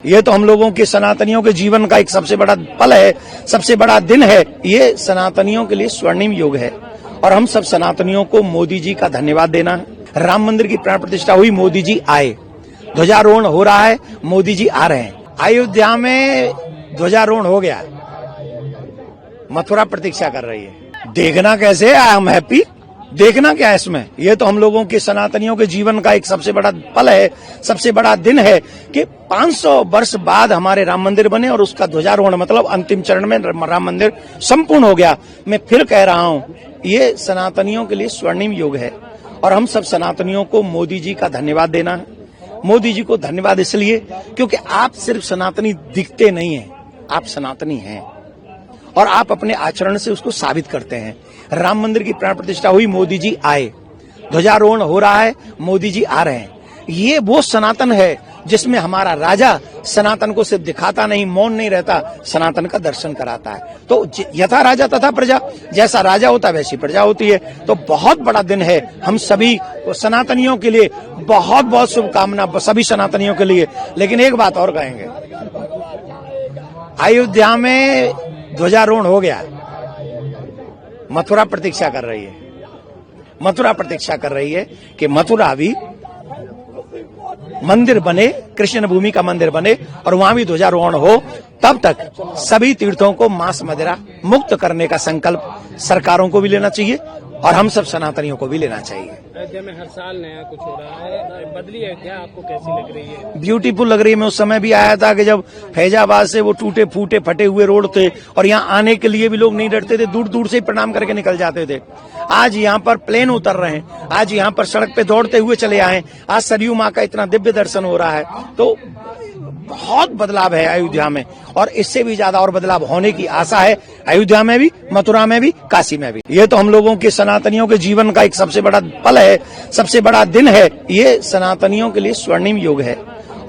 ये तो हम लोगों के सनातनियों के जीवन का एक सबसे बड़ा पल है, सबसे बड़ा दिन है। ये सनातनियों के लिए स्वर्णिम युग है और हम सब सनातनियों को मोदी जी का धन्यवाद देना है। राम मंदिर की प्राण प्रतिष्ठा हुई, मोदी जी आए, ध्वजारोहण हो रहा है, मोदी जी आ रहे हैं। अयोध्या में ध्वजारोहण हो गया, मथुरा प्रतीक्षा कर रही है। देखना कैसे, आई एम हैप्पी। देखना क्या है इसमें, ये तो हम लोगों के सनातनियों के जीवन का एक सबसे बड़ा पल है, सबसे बड़ा दिन है कि 500 वर्ष बाद हमारे राम मंदिर बने और उसका ध्वजारोहण, मतलब अंतिम चरण में राम मंदिर संपूर्ण हो गया। मैं फिर कह रहा हूं, ये सनातनियों के लिए स्वर्णिम युग है और हम सब सनातनियों को मोदी जी का धन्यवाद देना है। मोदी जी को धन्यवाद इसलिए क्योंकि आप सिर्फ सनातनी दिखते नहीं हैं, आप सनातनी हैं और आप अपने आचरण से उसको साबित करते हैं। राम मंदिर की प्राण प्रतिष्ठा हुई, मोदी जी आए, ध्वजारोहण हो रहा है, मोदी जी आ रहे हैं। ये वो सनातन है जिसमें हमारा राजा सनातन को सिर्फ दिखाता नहीं, मौन नहीं रहता, सनातन का दर्शन कराता है। तो यथा राजा तथा प्रजा, जैसा राजा होता है वैसी प्रजा होती है। तो बहुत बड़ा दिन है, हम सभी सनातनियों के लिए बहुत बहुत शुभकामना, सभी सनातनियों के लिए। लेकिन एक बात और कहेंगे, अयोध्या में ध्वजारोहण हो गया, मथुरा प्रतीक्षा कर रही है। मथुरा प्रतीक्षा कर रही है कि मथुरा भी मंदिर बने, कृष्ण भूमि का मंदिर बने और वहां भी ध्वजारोहण हो। तब तक सभी तीर्थों को मांस मदिरा मुक्त करने का संकल्प सरकारों को भी लेना चाहिए और हम सब सनातनियों को भी लेना चाहिए। अयोध्या में हर साल नया कुछ हो रहा है, बदली अयोध्या आपको कैसी लग रही है? ब्यूटीफुल लग रही है। मैं उस समय भी आया था कि जब फैजाबाद से वो टूटे फूटे फटे हुए रोड थे और यहाँ आने के लिए भी लोग नहीं डरते थे, दूर दूर से ही प्रणाम करके निकल जाते थे। आज यहाँ पर प्लेन उतर रहे हैं, आज यहाँ पर सड़क पे दौड़ते हुए चले आए, आज सरयू माँ का इतना दिव्य दर्शन हो रहा है। तो बहुत बदलाव है अयोध्या में और इससे भी ज्यादा और बदलाव होने की आशा है, अयोध्या में भी, मथुरा में भी, काशी में भी। ये तो हम लोगों के सनातनियों के जीवन का एक सबसे बड़ा पल है, सबसे बड़ा दिन है। ये सनातनियों के लिए स्वर्णिम युग है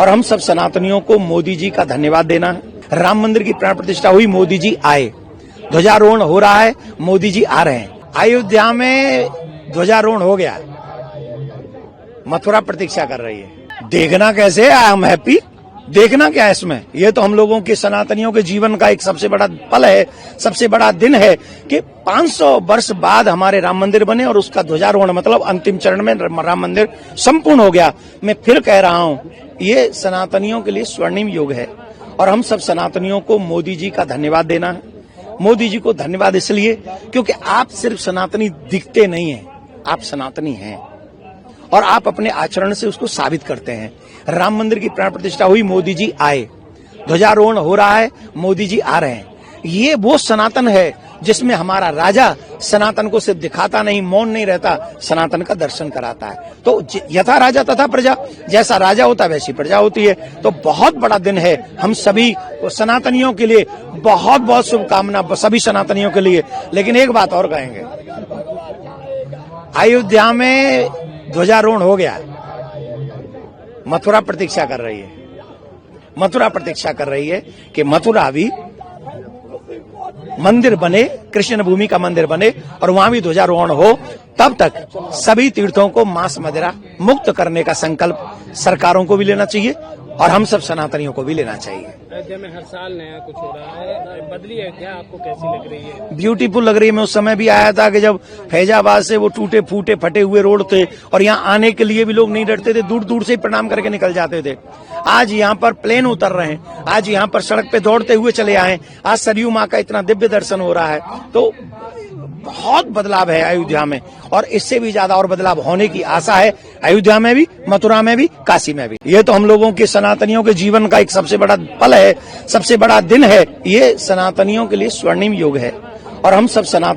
और हम सब सनातनियों को मोदी जी का धन्यवाद देना है। राम मंदिर की प्राण प्रतिष्ठा हुई, मोदी जी आए, ध्वजारोहण हो रहा है, मोदी जी आ रहे हैं। अयोध्या में ध्वजारोहण हो गया, मथुरा प्रतीक्षा कर रही है। देखना कैसे, आई एम हैप्पी। देखना क्या है इसमें, ये तो हम लोगों के सनातनियों के जीवन का एक सबसे बड़ा पल है, सबसे बड़ा दिन है कि 500 वर्ष बाद हमारे राम मंदिर बने और उसका ध्वजारोहण, मतलब अंतिम चरण में राम मंदिर संपूर्ण हो गया। मैं फिर कह रहा हूं, ये सनातनियों के लिए स्वर्णिम युग है और हम सब सनातनियों को मोदी जी का धन्यवाद देना है। मोदी जी को धन्यवाद इसलिए क्योंकि आप सिर्फ सनातनी दिखते नहीं हैं, आप सनातनी हैं और आप अपने आचरण से उसको साबित करते हैं। राम मंदिर की प्राण प्रतिष्ठा हुई, मोदी जी आए, ध्वजारोहण हो रहा है, मोदी जी आ रहे हैं। ये वो सनातन है जिसमें हमारा राजा सनातन को सिर्फ दिखाता नहीं, मौन नहीं रहता, सनातन का दर्शन कराता है। तो यथा राजा तथा प्रजा, जैसा राजा होता है वैसी प्रजा होती है। तो बहुत बड़ा दिन है, हम सभी सनातनियों के लिए बहुत बहुत शुभकामना, सभी सनातनियों के लिए। लेकिन एक बात और कहेंगे, अयोध्या में ध्वजारोहण हो गया, मथुरा प्रतीक्षा कर रही है। मथुरा प्रतीक्षा कर रही है कि मथुरा भी मंदिर बने, कृष्ण भूमि का मंदिर बने और वहां भी ध्वजारोहण हो। तब तक सभी तीर्थों को मांस मदिरा मुक्त करने का संकल्प सरकारों को भी लेना चाहिए और हम सब सनातनियों को भी लेना चाहिए। अयोध्या में हर साल नया कुछ हो रहा है, बदली अयोध्या आपको कैसी लग रही है? ब्यूटीफुल लग रही है। मैं उस समय भी आया था कि जब फैजाबाद से वो टूटे फूटे फटे हुए रोड थे और यहाँ आने के लिए भी लोग नहीं डरते थे, दूर दूर से ही प्रणाम करके निकल जाते थे। आज यहाँ पर प्लेन उतर रहे हैं, आज यहाँ पर सड़क पे दौड़ते हुए चले आए, आज सरयू माँ का इतना दिव्य दर्शन हो रहा है। तो बहुत बदलाव है अयोध्या में और इससे भी ज्यादा और बदलाव होने की आशा है, अयोध्या में भी, मथुरा में भी, काशी में भी। ये तो हम लोगों के सनातनियों के जीवन का एक सबसे बड़ा पल है, सबसे बड़ा दिन है। ये सनातनियों के लिए स्वर्णिम युग है और हम सब सनातन